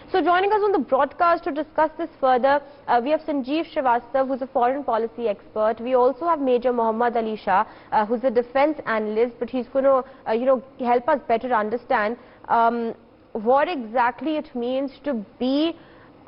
So joining us on the broadcast to discuss this further, we have Sanjeev Srivastava, who's a foreign policy expert. We also have Major Mohd Ali Shah, who's a defense analyst, but he's going to, help us better understand what exactly it means to be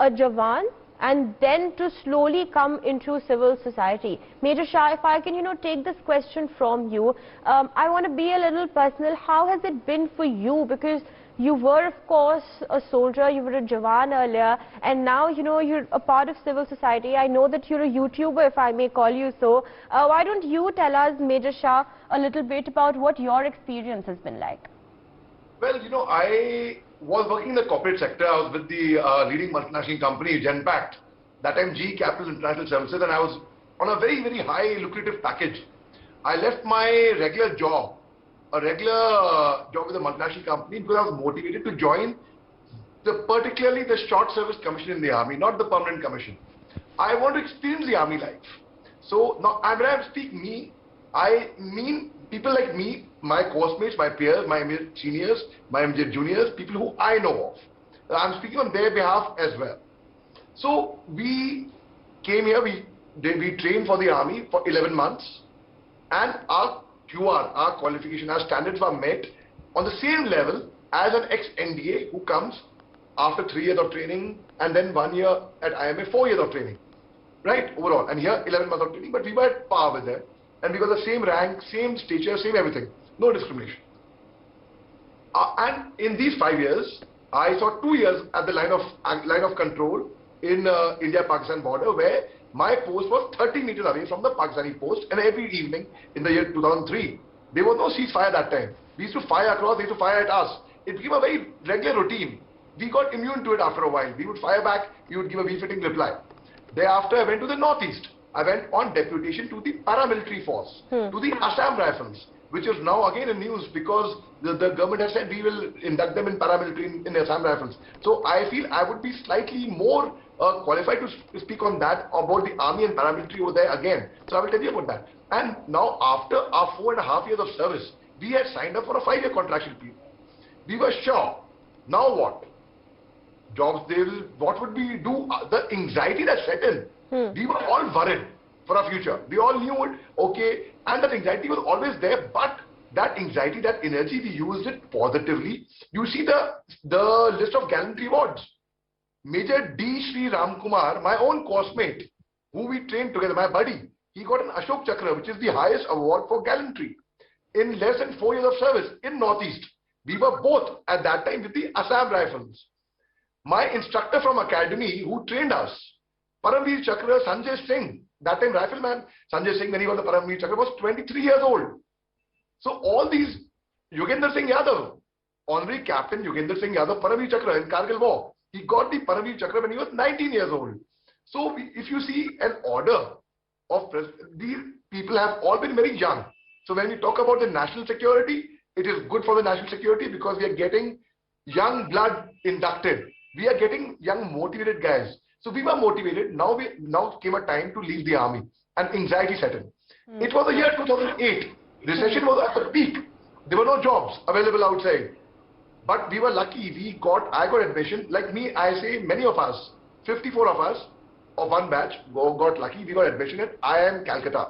a Jawan and then to slowly come into civil society. Major Shah, if I can, take this question from you, I want to be a little personal. How has it been for you? Because you were, of course, a soldier, you were a Jawan earlier, and now, you're a part of civil society. I know that you're a YouTuber, if I may call you so. Why don't you tell us, Major Shah, a little bit about what your experience has been like? Well, I was working in the corporate sector. I was with the leading multinational company, Genpact, that time GE Capital International Services, and I was on a very, very high lucrative package. I left my regular job, a regular job with a multinational company, because I was motivated to join particularly the short service commission in the army, not the permanent commission. I want to experience the army life. So now when I speak me, I mean people like me, my course mates, my peers, my seniors, my juniors, people who I know of. I'm speaking on their behalf as well. So we came here, we trained for the army for 11 months, and our QR, our qualification, our standards were met on the same level as an ex-NDA who comes after 3 years of training and then 1 year at IMA, 4 years of training, right, overall. And here 11 months of training, but we were at par with them. And we got the same rank, same stature, same everything. No discrimination. And in these 5 years, I saw 2 years at the line of control in India-Pakistan border, where my post was 30 meters away from the Pakistani post, and every evening in the year 2003, there was no ceasefire that time. We used to fire across, they used to fire at us. It became a very regular routine. We got immune to it after a while. We would fire back, we would give a befitting reply. Thereafter, I went to the northeast. I went on deputation to the paramilitary force, to the Assam Rifles, which is now again in news because the government has said we will induct them in paramilitary in Assam Rifles. So I feel I would be slightly more qualified to speak on that, about the army and paramilitary over there again. So I will tell you about that. And now after our 4.5 years of service, we had signed up for a 5-year contractual period. We were sure. Now what? Jobs, what would we do? The anxiety that set in. We were all worried for our future. We all knew it, okay, and that anxiety was always there, but that anxiety, that energy, we used it positively. You see the list of gallantry awards. Major D. Sri Ram Kumar, my own course mate, who we trained together, my buddy, he got an Ashok Chakra, which is the highest award for gallantry, in less than 4 years of service in Northeast. We were both at that time with the Assam Rifles. My instructor from academy who trained us, Paramveer Chakra, Sanjay Singh, that time rifleman Sanjay Singh, when he got the Paramveer Chakra, was 23 years old. So all these, Yogendra Singh Yadav, Honorary Captain Yogendra Singh Yadav, Paramveer Chakra in Kargil War, he got the Paramveer Chakra when he was 19 years old. So if you see an order of these people have all been very young. So when we talk about the national security, it is good for the national security because we are getting young blood inducted. We are getting young motivated guys. So we were motivated. Now came a time to leave the army, and anxiety set in. It was the year 2008. Recession was at the peak. There were no jobs available outside. But we were lucky. I got admission. Like me, I say many of us, 54 of us, of one batch, got lucky. We got admission at IIM Calcutta.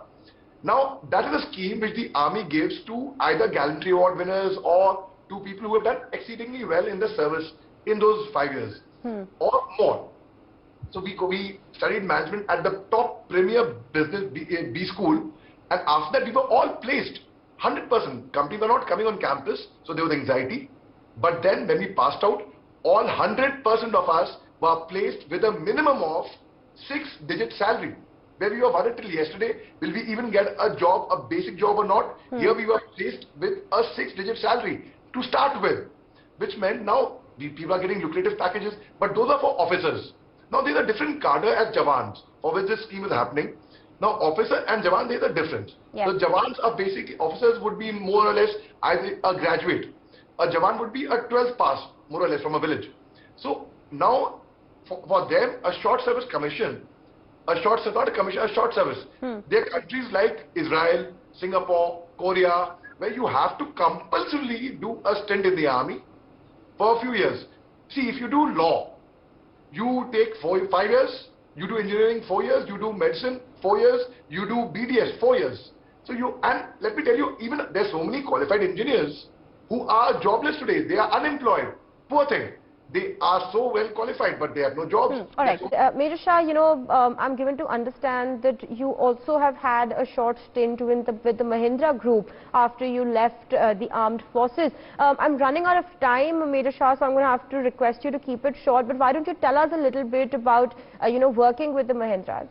Now that is a scheme which the army gives to either gallantry award winners or to people who have done exceedingly well in the service in those 5 years or more. So we studied management at the top premier business B school, and after that we were all placed 100%. Companies were not coming on campus, so there was anxiety. But then when we passed out, all 100% of us were placed with a minimum of 6-digit salary. Where we were worried till yesterday, will we even get a job, a basic job or not? Here we were placed with a 6-digit salary to start with, which meant now people are getting lucrative packages, but those are for officers. Now there is a different cadre as Jawans, for which this scheme is happening. Now officer and Jawan, there is a difference. Yeah. So Jawans are basically, officers would be more or less either a graduate. A Jawan would be a 12th pass, more or less, from a village. So now for them, a short service commission, not a commission, a short service. There are countries like Israel, Singapore, Korea, where you have to compulsorily do a stint in the army for a few years. See, if you do law, you take 5 years, you do engineering 4 years, you do medicine 4 years, you do BDS 4 years. So and let me tell you, even there's so many qualified engineers who are jobless today. They are unemployed. Poor thing. They are so well qualified, but they have no jobs. All right. Major Shah, I'm given to understand that you also have had a short stint with the Mahindra Group after you left the armed forces. I'm running out of time, Major Shah, so I'm going to have to request you to keep it short. But why don't you tell us a little bit about, working with the Mahindras?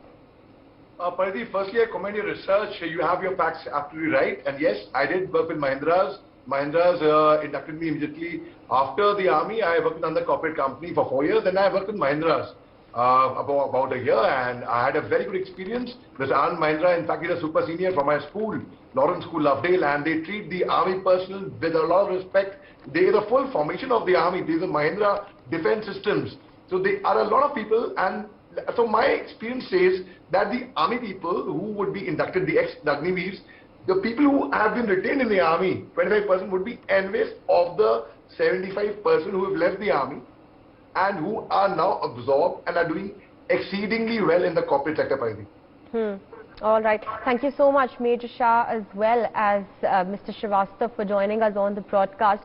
Pariti, firstly, I commend your research. You have your facts absolutely right. And yes, I did work with Mahindras. Mahindras inducted me immediately after the army. I worked in another corporate company for 4 years, and I worked with Mahindras about a year, and I had a very good experience. This Anand Mahindra, in fact, is a super senior from my school, Lawrence School, Lovedale, and they treat the army personnel with a lot of respect. They are the full formation of the army. These are Mahindra defense systems. So there are a lot of people, and so my experience says that the army people who would be inducted, the ex-Agniveers, the people who have been retained in the army, 25% would be envious of the 75% who have left the army and who are now absorbed and are doing exceedingly well in the corporate sector, Pariti. All right. Thank you so much, Major Shah, as well as Mr. Srivastava, for joining us on the broadcast.